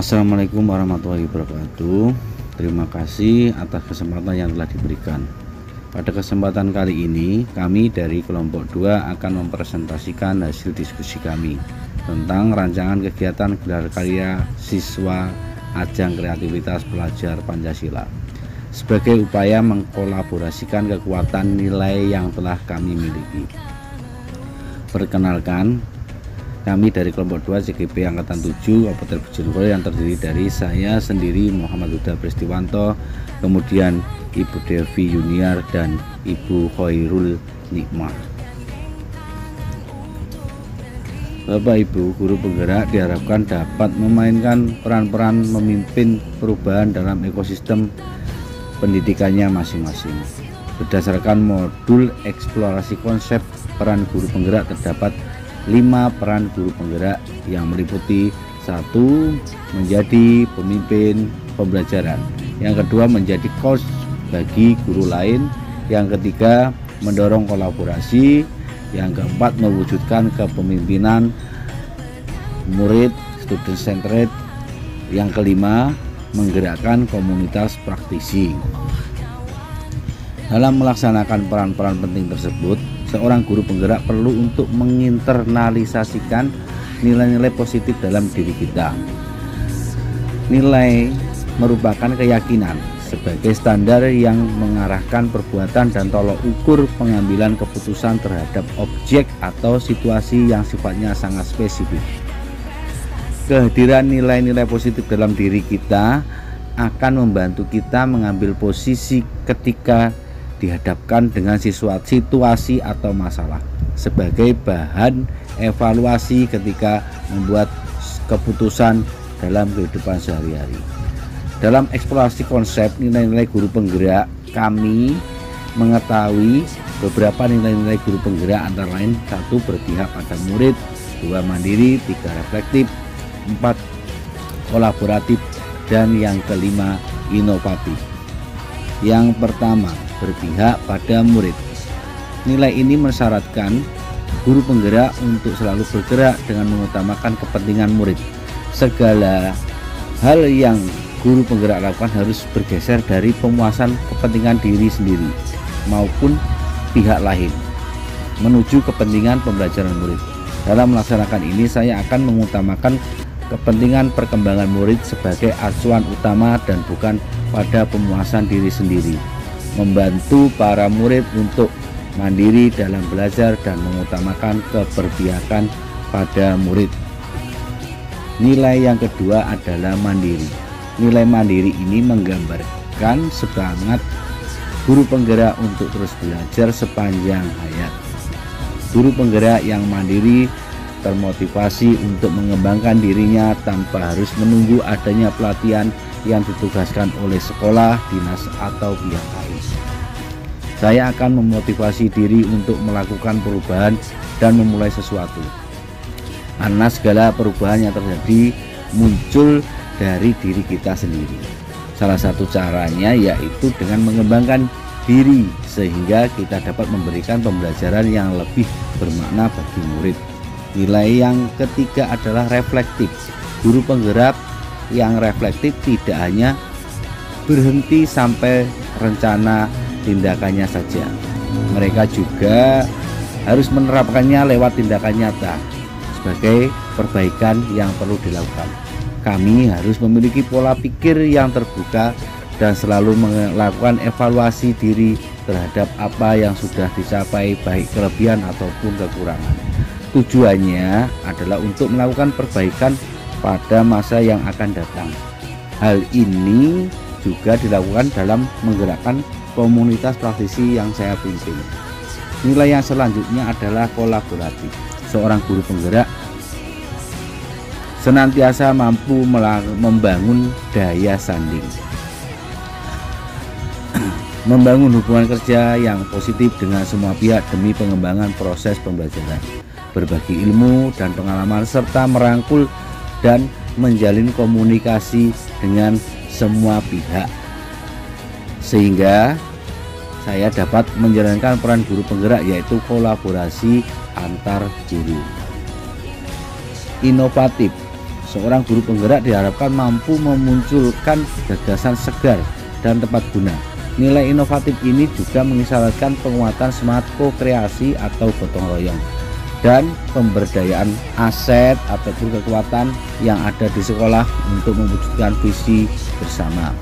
Assalamualaikum warahmatullahi wabarakatuh. Terima kasih atas kesempatan yang telah diberikan. Pada kesempatan kali ini, kami dari kelompok 2 akan mempresentasikan hasil diskusi kami tentang rancangan kegiatan gelar karya siswa ajang kreativitas pelajar Pancasila sebagai upaya mengkolaborasikan kekuatan nilai yang telah kami miliki. Perkenalkan, kami dari kelompok 2 CGP Angkatan 7 Kabupaten Bojonegoro yang terdiri dari saya sendiri Muhammad Huda Pristiwanto, kemudian Ibu Devi Yuniar dan Ibu Khairul Nikmah. Bapak Ibu guru penggerak diharapkan dapat memainkan peran-peran memimpin perubahan dalam ekosistem pendidikannya masing-masing. Berdasarkan modul eksplorasi konsep peran guru penggerak terdapat 5 peran guru penggerak yang meliputi: 1. Menjadi pemimpin pembelajaran, yang kedua menjadi coach bagi guru lain, yang ketiga mendorong kolaborasi, yang keempat mewujudkan kepemimpinan murid student centered, yang kelima menggerakkan komunitas praktisi. Dalam melaksanakan peran-peran penting tersebut, seorang guru penggerak perlu untuk menginternalisasikan nilai-nilai positif dalam diri kita. Nilai merupakan keyakinan sebagai standar yang mengarahkan perbuatan dan tolok ukur pengambilan keputusan terhadap objek atau situasi yang sifatnya sangat spesifik. Kehadiran nilai-nilai positif dalam diri kita akan membantu kita mengambil posisi ketika dihadapkan dengan situasi atau masalah sebagai bahan evaluasi ketika membuat keputusan dalam kehidupan sehari-hari. Dalam eksplorasi konsep nilai-nilai guru penggerak, kami mengetahui beberapa nilai-nilai guru penggerak antara lain: 1. Berpihak pada murid, 2. Mandiri, 3. Reflektif, 4. Kolaboratif, dan yang kelima inovatif. Yang pertama, berpihak pada murid. Nilai ini mensyaratkan guru penggerak untuk selalu bergerak dengan mengutamakan kepentingan murid. Segala hal yang guru penggerak lakukan harus bergeser dari pemuasan kepentingan diri sendiri maupun pihak lain menuju kepentingan pembelajaran murid. Dalam melaksanakan ini, saya akan mengutamakan kepentingan perkembangan murid sebagai acuan utama dan bukan pada pemuasan diri sendiri. Membantu para murid untuk mandiri dalam belajar dan mengutamakan keberpihakan pada murid. Nilai yang kedua adalah mandiri. Nilai mandiri ini menggambarkan semangat guru penggerak untuk terus belajar sepanjang hayat. Guru penggerak yang mandiri termotivasi untuk mengembangkan dirinya tanpa harus menunggu adanya pelatihan yang ditugaskan oleh sekolah, dinas, atau pihak lain. Saya akan memotivasi diri untuk melakukan perubahan dan memulai sesuatu, karena segala perubahan yang terjadi muncul dari diri kita sendiri. Salah satu caranya yaitu dengan mengembangkan diri sehingga kita dapat memberikan pembelajaran yang lebih bermakna bagi murid. Nilai yang ketiga adalah reflektif. Guru penggerak yang reflektif tidak hanya berhenti sampai rencana tindakannya saja. Mereka juga harus menerapkannya lewat tindakan nyata sebagai perbaikan yang perlu dilakukan. Kami harus memiliki pola pikir yang terbuka dan selalu melakukan evaluasi diri terhadap apa yang sudah dicapai, baik kelebihan ataupun kekurangan. Tujuannya adalah untuk melakukan perbaikan pada masa yang akan datang. Hal ini juga dilakukan dalam menggerakkan komunitas praktisi yang saya pimpin. Nilai yang selanjutnya adalah kolaboratif. Seorang guru penggerak senantiasa mampu membangun daya sanding, membangun hubungan kerja yang positif dengan semua pihak demi pengembangan proses pembelajaran, berbagi ilmu dan pengalaman, serta merangkul dan menjalin komunikasi dengan semua pihak sehingga saya dapat menjalankan peran guru penggerak, yaitu kolaborasi antar guru. Inovatif. Seorang guru penggerak diharapkan mampu memunculkan gagasan segar dan tepat guna. Nilai inovatif ini juga mengisyaratkan penguatan semangat ko-kreasi atau gotong royong dan pemberdayaan aset ataupun kekuatan yang ada di sekolah untuk mewujudkan visi bersama.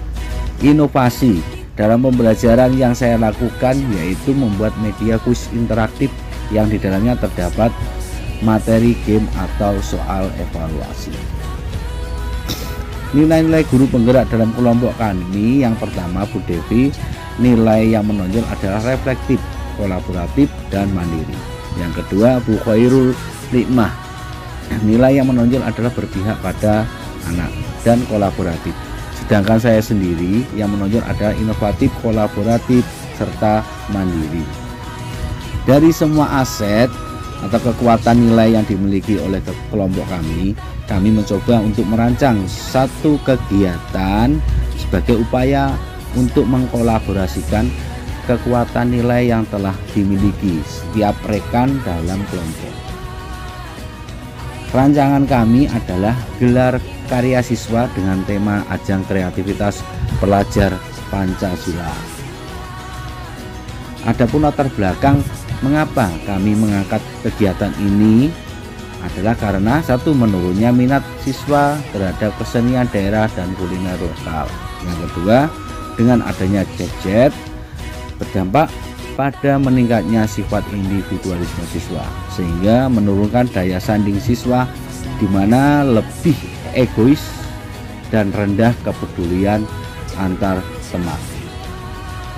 Inovasi dalam pembelajaran yang saya lakukan yaitu membuat media kuis interaktif yang di dalamnya terdapat materi game atau soal evaluasi. Nilai-nilai guru penggerak dalam kelompok kami, yang pertama Bu Devi, nilai yang menonjol adalah reflektif, kolaboratif, dan mandiri. Yang kedua Bu Khairul Nikmah, nilai yang menonjol adalah berpihak pada anak dan kolaboratif. Sedangkan saya sendiri yang menonjol adalah inovatif, kolaboratif, serta mandiri. Dari semua aset atau kekuatan nilai yang dimiliki oleh kelompok kami mencoba untuk merancang satu kegiatan sebagai upaya untuk mengkolaborasikan kekuatan nilai yang telah dimiliki setiap rekan dalam kelompok. Rancangan kami adalah gelar karya siswa dengan tema ajang kreativitas pelajar Pancasila. Adapun latar belakang mengapa kami mengangkat kegiatan ini adalah karena satu, menurunnya minat siswa terhadap kesenian daerah dan kuliner lokal. Yang kedua, dengan adanya gadget berdampak pada meningkatnya sifat individualisme siswa sehingga menurunkan daya sanding siswa di mana lebih egois dan rendah kepedulian antar teman.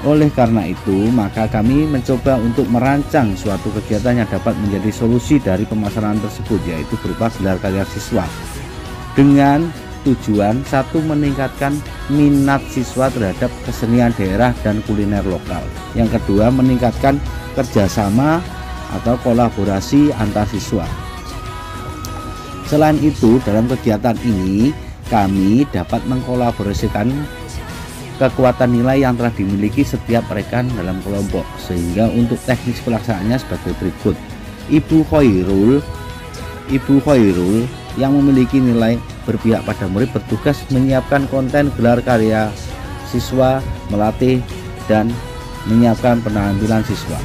Oleh karena itu, maka kami mencoba untuk merancang suatu kegiatan yang dapat menjadi solusi dari permasalahan tersebut, yaitu berupa gelar karya siswa dengan tujuan satu, meningkatkan minat siswa terhadap kesenian daerah dan kuliner lokal. Yang kedua, meningkatkan kerjasama atau kolaborasi antar siswa. Selain itu, dalam kegiatan ini kami dapat mengkolaborasikan kekuatan nilai yang telah dimiliki setiap rekan dalam kelompok, sehingga untuk teknis pelaksanaannya sebagai berikut. Ibu Khairul yang memiliki nilai berpihak pada murid bertugas menyiapkan konten gelar karya siswa, melatih dan menyiapkan penampilan siswa.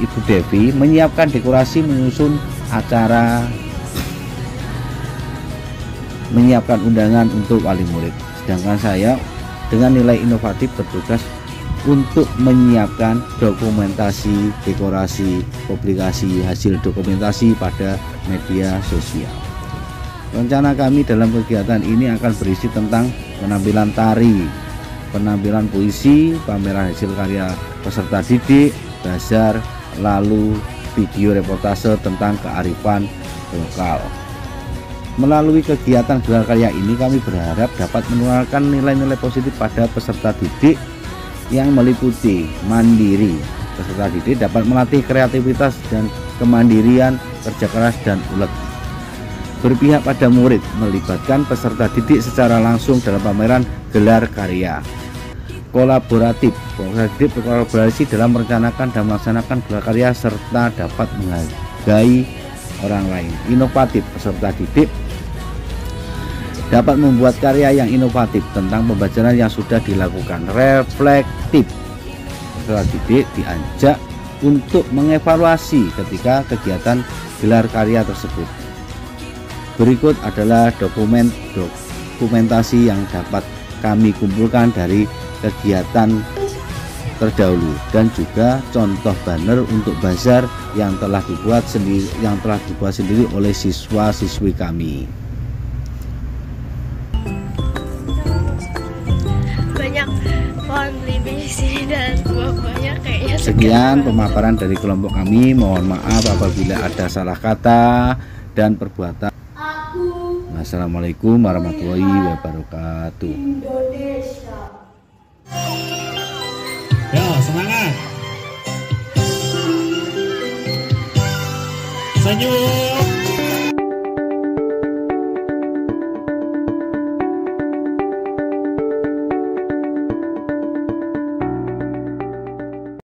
Ibu Devi menyiapkan dekorasi, menyusun acara, menyiapkan undangan untuk wali murid. Sedangkan saya dengan nilai inovatif bertugas untuk menyiapkan dokumentasi, dekorasi, publikasi hasil dokumentasi pada media sosial. Rencana kami dalam kegiatan ini akan berisi tentang penampilan tari, penampilan puisi, pameran hasil karya peserta didik, bazar, lalu video reportase tentang kearifan lokal. Melalui kegiatan gelar karya ini kami berharap dapat menularkan nilai-nilai positif pada peserta didik yang meliputi mandiri. Peserta didik dapat melatih kreativitas dan kemandirian, kerja keras dan ulet. Berpihak pada murid, melibatkan peserta didik secara langsung dalam pameran gelar karya. Kolaboratif, peserta didik berkolaborasi dalam merencanakan dan melaksanakan gelar karya serta dapat menghargai orang lain. Inovatif, peserta didik dapat membuat karya yang inovatif tentang pembelajaran yang sudah dilakukan. Reflektif, peserta didik diajak untuk mengevaluasi ketika kegiatan gelar karya tersebut. Berikut adalah dokumentasi yang dapat kami kumpulkan dari kegiatan terdahulu dan juga contoh banner untuk bazar yang telah dibuat sendiri oleh siswa-siswi kami. Banyak pohon belimbing di sini dan buah-buahnya kayaknya sekian pemaparan dari kelompok kami. Mohon maaf apabila ada salah kata dan perbuatan. Assalamualaikum warahmatullahi wabarakatuh. Ya, semangat. Senyum.